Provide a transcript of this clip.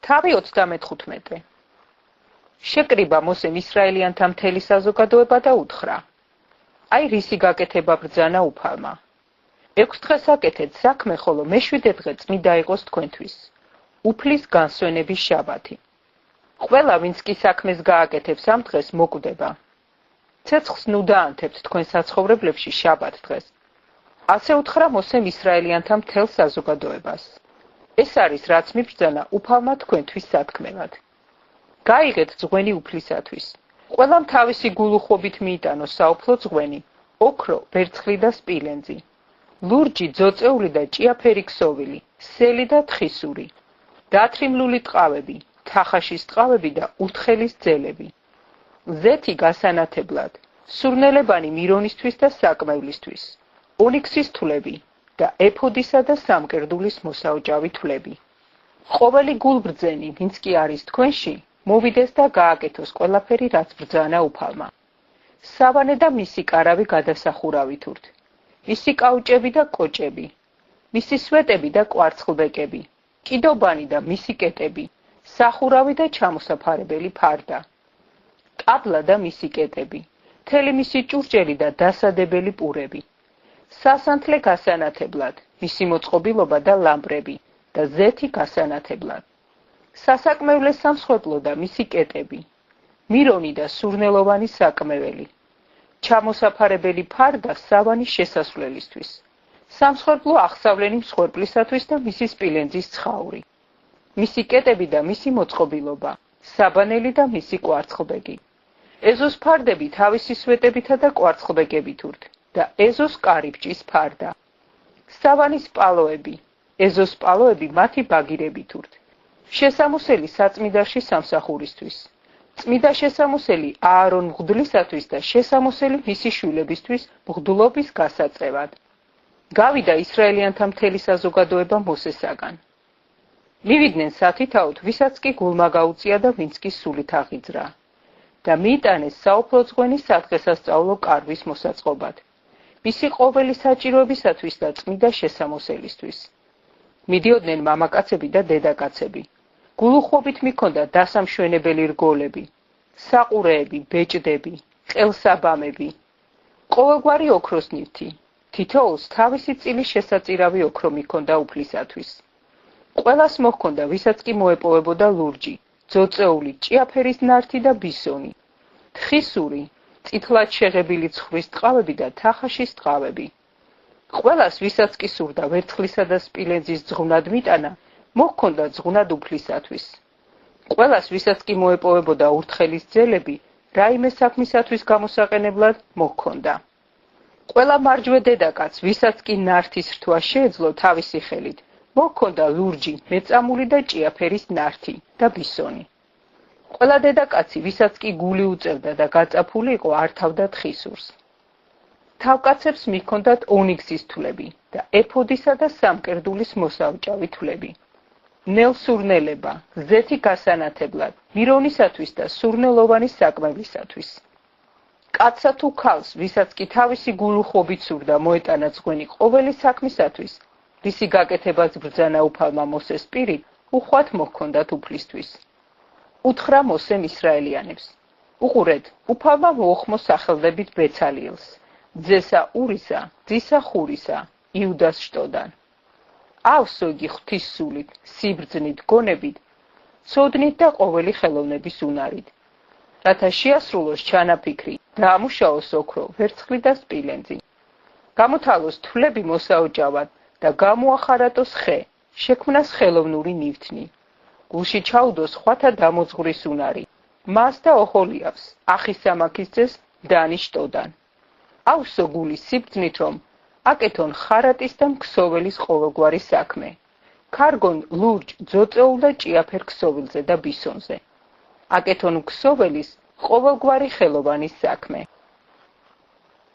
თავი 35. შეკრიბა მოსემ ისრაელიანთა მთელი საზოგადოება და უთხრა: აი რისი გაკეთება ბრძანა უფალმა. 6 დღეს აკეთეთ საქმე, ხოლო მე-7 დღე წმიდა იყოს თქვენთვის, უფლის განსვენების შაბათი. ყველა, ვინც კი საქმეს გააკეთებს ამ დღეს, მოკვდება. ცეცხლს ნუ დაანთებთ თქვენ საცხოვრებლებში შაბათ დღეს. ასე უთხრა მოსემ ისრაელიანთა მთელ საზოგადოებას. ეს არის რაც მიბრძანა უფალმა თქვენთვის სათქმელად. გაიღეთ ძღვენი უფლისათვის. ყველამ თავისი გულუხვობით მიიტანოს საუფლო ძღვენი, ოქრო, ვერცხლი და სპილენძი, ლურჯი, ძოწეული და ჭიაფერი ქსოვილი, სელი და თხისური, დათრიმლული ტყავები, თახაშის ტყავები და უთხელის ძელები, ზეთი გასანათებლად, სურნელებანი მირონისთვის და საკმევლისთვის, ონიქსის თვლები და ეფოდისა და სამკერდულის მოსაოჭავი თვლები. ყოველი გულბრძენი, ვინც კი არის თქვენში, მოვიდეს და გააკეთოს ყველაფერი, რაც ბრძანა უფალმა. სავანე და მისი კარავი გადასახურავით ურთ, მისი კაუჭები და კოჭები, მისი სვეტები და კვარცხლბეკები, კიდობანი და მისი კეტები, სახურავი და ჩამოსაფარებელი ფარდა, ტაბლა და მისი კეტები, მთელი მისი ჭურჭელი და დასადებელი პურები, სასანთლე გასანათებლად, მისი მოწყობილობა და ლამპრები და ზეთი გასანათებლად, სასაკმევლე სამსხვერპლო და მისი კეტები, მირონი და სურნელოვანი საკმეველი, ჩამოსაფარებელი ფარდა სავანის შესასვლელისთვის, სამსხვერპლო აღსავლენი მსხვერპლისათვის და მისი სპილენძის ცხაური, მისი კეტები და მისი მოწყობილობა, საბანელი და მისი კვარცხლბეკი, ეზოს ფარდები თავისი სვეტებითა და კვარცხლბეკებით ურთ და ეზოს კარიბჭის ფარდა, სავანის პალოები, ეზოს პალოები მათი ბაგირებით ურთ, შესამოსელი საწმიდარში სამსახურისთვის, წმიდა შესამოსელი აარონ მღვდლისათვის და შესამოსელი მისი შვილებისთვის მღვდლობის გასაწევად. გავიდა ისრაელიანთა მთელი საზოგადოება მოსესაგან. მივიდნენ სათითაოდ, ვისაც კი გულმა გაუწია და ვინც კი სულით აღიძრა და მიიტანეს საუფლო ძღვენი სადღესასწაულო კარვის მოსაწყობად, მისი ყოველი საჭიროებისათვის და წმიდა შესამოსელისთვის. მიდიოდნენ მამაკაცები და დედაკაცები. გულუხვობით მიქონდა დასამშვენებელი რგოლები, საყურეები, ბეჭდები, ყელსაბამები, ყოველგვარი ოქროს ნივთი, თითოეულს თავისი წილის შესაწირავი ოქრო მიქონდა უფლისათვის. ყველას მოჰქონდა, ვისაც კი მოეპოვებოდა ლურჯი, ძოწეული, ჭიაფერის ნართი და ბისონი, თხისური, წითლად შეღებილი ცხვრის ტყავები და თახაშის ტყავები. ყველას, ვისაც კი სურდა ვერცხლისა და სპილენძის ძღვნად მიტანა, მოჰქონდა ძღვნად უფლისათვის. ყველას, ვისაც კი მოეპოვებოდა ურთხელის ძელები, რაიმე საქმისათვის გამოსაყენებლად მოჰქონდა. ყველა მარჯვე დედაკაც, ვისაც კი ნართის რთვა შეეძლო თავისი ხელით, მოჰქონდა ლურჯი, მეწამული და ჭიაფერის ნართი და ბისონი. ყველა დედაკაცი, ვისაც კი გული უწევდა და გაწაფული იყო, ართავდა თხისურს. თავკაცებს მიჰქონდათ ონიქსის თვლები და ეფოდისა და სამკერდულის მოსაოჭავი თვლები. ნელსურნელება, ზეთი გასანათებლად, მირონისათვის და სურნელოვანის საკმევლისათვის. კაცსა თუ ქალს, ვისაც კი თავისი გულუხვობით სურდა მოეტანა ძღვენი ყოველი საქმისათვის, რისი გაკეთებაც ბრძანა უფალმა მოსეს პირით, უხვად მოჰქონდათ უფლისთვის. უთხრა მოსემ ისრაელიანებს: უყურეთ, უფალმა მოუხმო სახელდებით ბეცალიელს, ძესა ურისა, ძისა ხურისა, იუდას შტოდან. ავსო იგი ღვთის სულით, სიბრძნით, გონებით, ცოდნით და ყოველი ხელოვნების უნარით, რათა შეასრულოს ჩანაფიქრი, დაამუშავოს ოქრო, ვერცხლი და სპილენძი, გამოთალოს თვლები მოსაოჭავად და გამოახარატოს ხე, შექმნას ხელოვნური ნივთნი, გულში ჩაუდოს ხვათა დამოძღვრის უნარი, მას და ოჰოლიავს, ახისამაქის ძეს დანის შტოდან. ავსო გულის სიბრძნით, რომ აკეთონ ხარატის და ქსოველის ყოველგვარი საქმე, ქარგონ ლურჯ, ძოწეულ და ჭიაფერ ქსოვილზე და ბისონზე, აკეთონ ქსოველის ყოველგვარი ხელოვანის საქმე.